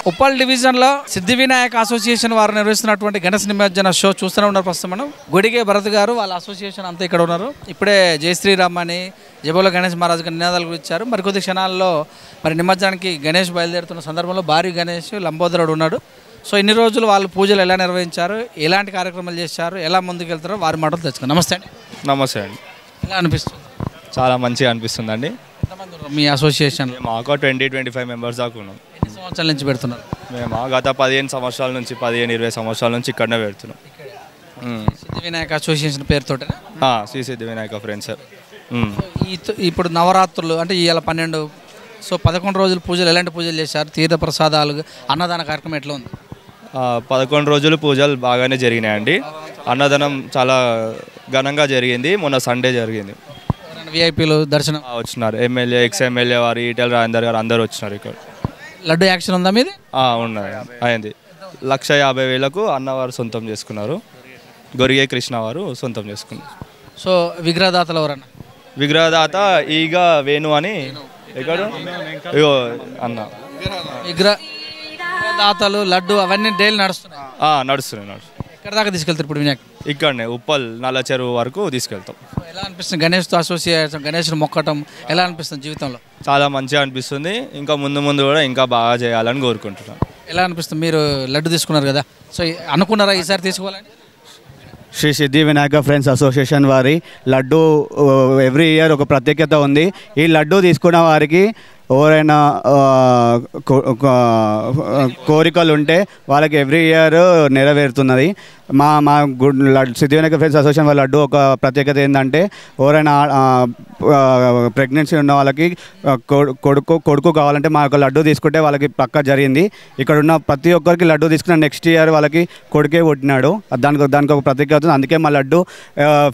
ఉప్పల్ డివిజన్లో సిద్ధి వినాయక అసోసియేషన్ వారు నిర్వహిస్తున్నటువంటి గణేష్ నిమజ్జన షో చూస్తూనే ఉన్నారు. ప్రస్తుతం మనం గుడిగే భరత్ గారు వాళ్ళ అసోసియేషన్ అంతా ఇక్కడ ఉన్నారు. ఇప్పుడే జై శ్రీరామ్ అని జబోల గణేష్ మహారాజ్ గారు నినాదాలు ఇచ్చారు. మరికొద్ది క్షణాల్లో మరి నిమజ్జనానికి గణేష్ బయలుదేరుతున్న సందర్భంలో భారీ గణేష్ లంబోదరుడు ఉన్నాడు. సో ఇన్ని రోజులు వాళ్ళు పూజలు ఎలా నిర్వహించారు, ఎలాంటి కార్యక్రమాలు చేశారు, ఎలా ముందుకు వెళ్తారో వారి మాటలు తెచ్చుకున్నాం. నమస్తే అండి. నమస్తే అండి. ఎలా అనిపిస్తుంది? చాలా మంచిగా అనిపిస్తుంది అండి. ఎంతమంది ఉన్నారు మీ అసోసియేషన్? మాకు 20-25 మెంబర్స్ దాకా ఉన్నాం. ఎన్ని సంవత్సరాల నుంచి పెడుతున్నారు? మేము గత 15 సంవత్సరాల నుంచి 15-20 సంవత్సరాల నుంచి ఇక్కడనే పెడుతున్నాం. సిద్ధి వినాయక అసోసియేషన్ పేరుతోటే శ్రీ సిద్ధి వినాయక ఫ్రెండ్స్ సార్. ఇప్పుడు నవరాత్రులు అంటే ఇవాళ 12, సో 11 రోజులు పూజలు ఎలాంటి పూజలు చేశారు? తీర్థ ప్రసాదాలు, అన్నదాన కార్యక్రమం ఎట్లా ఉంది? 11 రోజులు పూజలు బాగానే జరిగినాయండి. అన్నదానం చాలా ఘనంగా జరిగింది. మొన్న సండే జరిగింది. విఐపీలు దర్శనం వచ్చినారు. ఎమ్మెల్యే, ఎక్స్-ఎమ్మెల్యే వారు, ఈటెల రాజేందర్ గారు అందరూ వచ్చినారు ఇక్కడ. లడ్డు యాక్షన్ ఉందా మీది? ఉన్నాయి, అయింది. 1,50,000కు అన్నవారు సొంతం చేసుకున్నారు. గొరిగే కృష్ణ వారు సొంతం చేసుకున్నారు. సో విగ్రహదాతలు ఎవరన్నా? విగ్రహదాత ఈగ వేణు అని ఎక్కడ అన్న విగ్రహదాతలు లడ్డు అవన్నీ డైలీ నడుస్తున్నాయి. ఎక్కడ దాకా తీసుకెళ్తారు ఇప్పుడు వినాయక్? ఇక్కడనే ఉప్పల్ నల్ల చెరువు వరకు తీసుకెళ్తాం. ఎలా అనిపిస్తుంది గణేష్తో అసోసియేషన్, గణేష్ను మొక్కటం ఎలా అనిపిస్తుంది జీవితంలో? చాలా మంచిగా అనిపిస్తుంది. ఇంకా ముందు కూడా ఇంకా బాగా చేయాలని కోరుకుంటున్నాను. ఎలా అనిపిస్తుంది? మీరు లడ్డు తీసుకున్నారు కదా, సో అనుకున్నారా ఈసారి తీసుకోవాలని? శ్రీ సిద్ధి వినాయక ఫ్రెండ్స్ అసోసియేషన్ వారి లడ్డు ఎవ్రీ ఇయర్ ఒక ప్రత్యేకత ఉంది. ఈ లడ్డు తీసుకున్న వారికి ఎవరైనా కోరికలు ఉంటే వాళ్ళకి ఎవ్రీ ఇయర్ నెరవేరుతున్నది. మా సిద్ధి వినాయక ఫ్రెండ్స్ అసోసియేషన్ వాళ్ళ లడ్డు ఒక ప్రత్యేకత ఏంటంటే ఎవరైనా ప్రెగ్నెన్సీ ఉన్న వాళ్ళకి కొడుకు కావాలంటే మా యొక్క లడ్డు తీసుకుంటే వాళ్ళకి పక్కా జరిగింది. ఇక్కడ ఉన్న ప్రతి ఒక్కరికి లడ్డు తీసుకున్న నెక్స్ట్ ఇయర్ వాళ్ళకి కొడుకే పుట్టినాడు. దానికి ఒక ప్రత్యేకత ఉంది. అందుకే మా లడ్డు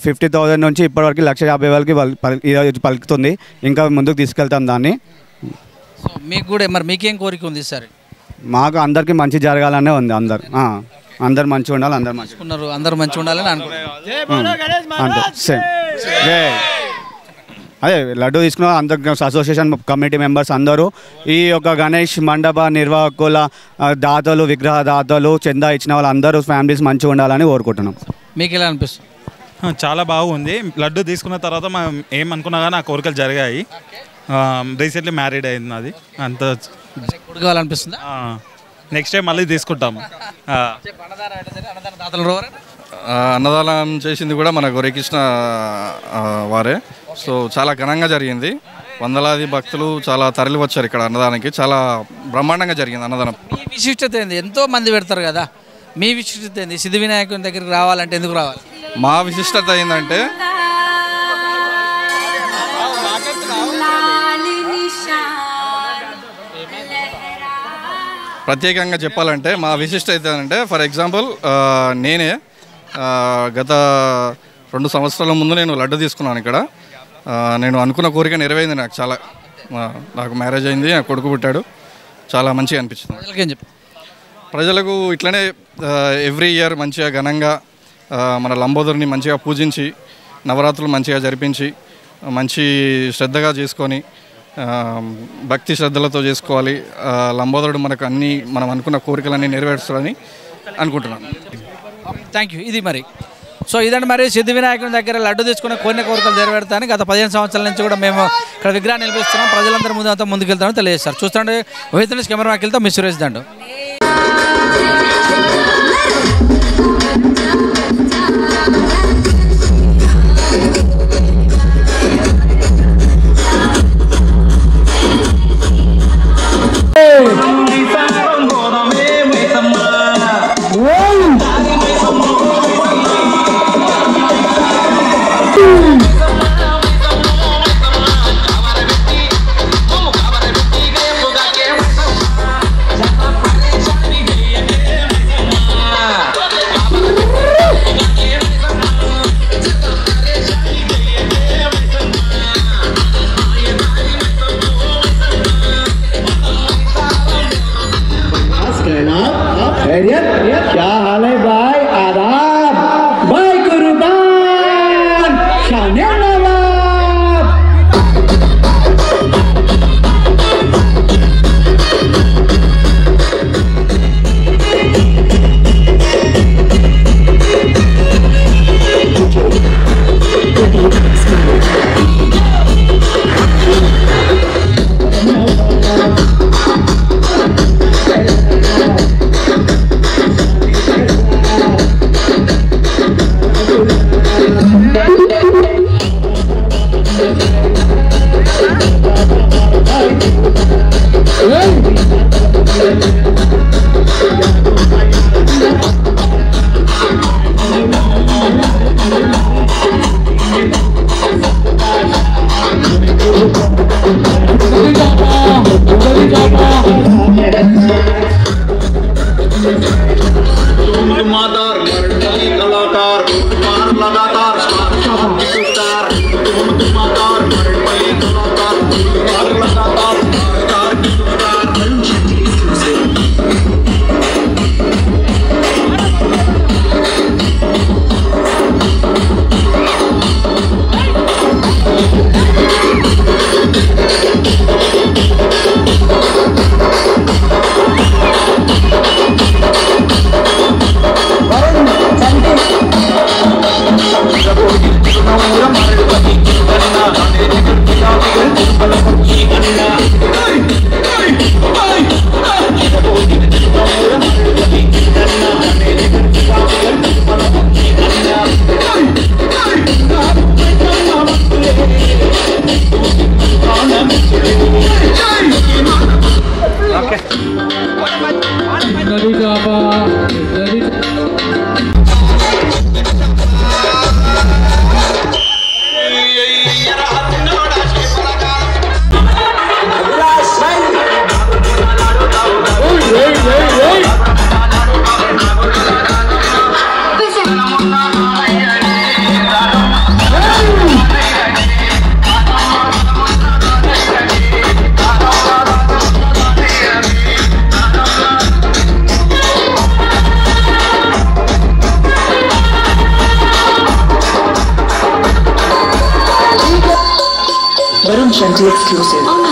50,000 నుంచి ఇప్పటివరకు 1,50,000కి పలుకుతుంది. ఇంకా ముందుకు తీసుకెళ్తాం దాన్ని. సో మీకు కూడా మరి మీకేం కోరిక ఉంది సార్? మాకు అందరికీ మంచి జరగాలనే ఉంది. అందరు మంచిగా ఉండాలి, అందరూ మంచిగా ఉండాలని అనుకుంటున్నారు. అంతే సేమ్. అదే లడ్డు తీసుకున్న అందరు అసోసియేషన్ కమిటీ మెంబర్స్ అందరూ, ఈ యొక్క గణేష్ మండప నిర్వాహకుల దాతలు, విగ్రహ దాతలు, చందా ఇచ్చిన వాళ్ళందరూ ఫ్యామిలీస్ మంచిగా ఉండాలని కోరుకుంటున్నాం. మీకు ఎలా అనిపిస్తుంది? చాలా బాగుంది. లడ్డు తీసుకున్న తర్వాత మనం ఏమనుకున్నా కానీ ఆ కోరికలు జరిగాయి. రీసెంట్లీ మ్యారీడ్ అయింది నాది. అంత కావాలనిపిస్తుంది. నెక్స్ట్ టైం మళ్ళీ తీసుకుంటాము. అన్నదానం చేసింది కూడా మన గొర్రెకృష్ణ వారే. సో చాలా ఘనంగా జరిగింది. వందలాది భక్తులు చాలా తరలి వచ్చారు ఇక్కడ అన్నదానానికి. చాలా బ్రహ్మాండంగా జరిగింది అన్నదానం. మీ విశిష్టత ఏంది? ఎంతో మంది పెడతారు కదా, మీ విశిష్టత ఏంది? సిద్ధి వినాయకుని దగ్గరికి రావాలంటే ఎందుకు రావాలి? మా విశిష్టత ఏంటంటే ప్రత్యేకంగా చెప్పాలంటే మా విశిష్టత ఏంటంటే, ఫర్ ఎగ్జాంపుల్ నేనే గత 2 సంవత్సరాల ముందు నేను లడ్డు తీసుకున్నాను ఇక్కడ. నేను అనుకున్న కోరిక నెరవేరింది. నాకు మ్యారేజ్ అయింది, నాకు కొడుకు పుట్టాడు. చాలా మంచిగా అనిపించింది. ప్రజలకు ఇట్లనే ఎవ్రీ ఇయర్ మంచిగా ఘనంగా మన లంబోదరుని మంచిగా పూజించి, నవరాత్రులు మంచిగా జరిపించి, మంచి శ్రద్ధగా చేసుకొని, భక్తి శ్రద్ధలతో చేసుకోవాలి. లంబోదరుడు మనకు మనం అనుకున్న కోరికలన్నీ నెరవేరుస్తాడని అనుకుంటున్నాను. Thank you. ఇది మరి సో ఇదండి మరి సిద్ధి వినాయకుని దగ్గర లడ్డు తీసుకున్న కొన్ని కోరికలు నెరవేరుతాయని గత 15 సంవత్సరాల నుంచి కూడా మేము ఇక్కడ విగ్రహాన్ని నిలిపిస్తున్నాం. ప్రజలందరూ ముందుకెళ్తామని తెలియజేస్తారు. చూస్తుంటే వైద్యులు కెమెరా వెళ్తాం. మీ సురేష్ దండు. Digital exclusive.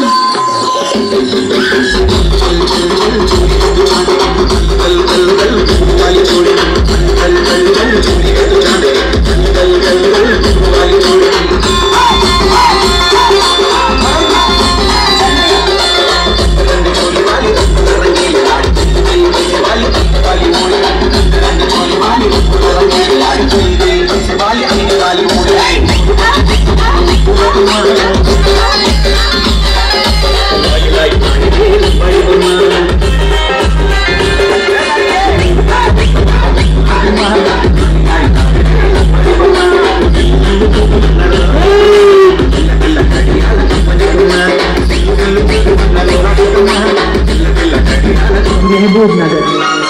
महबूब नगर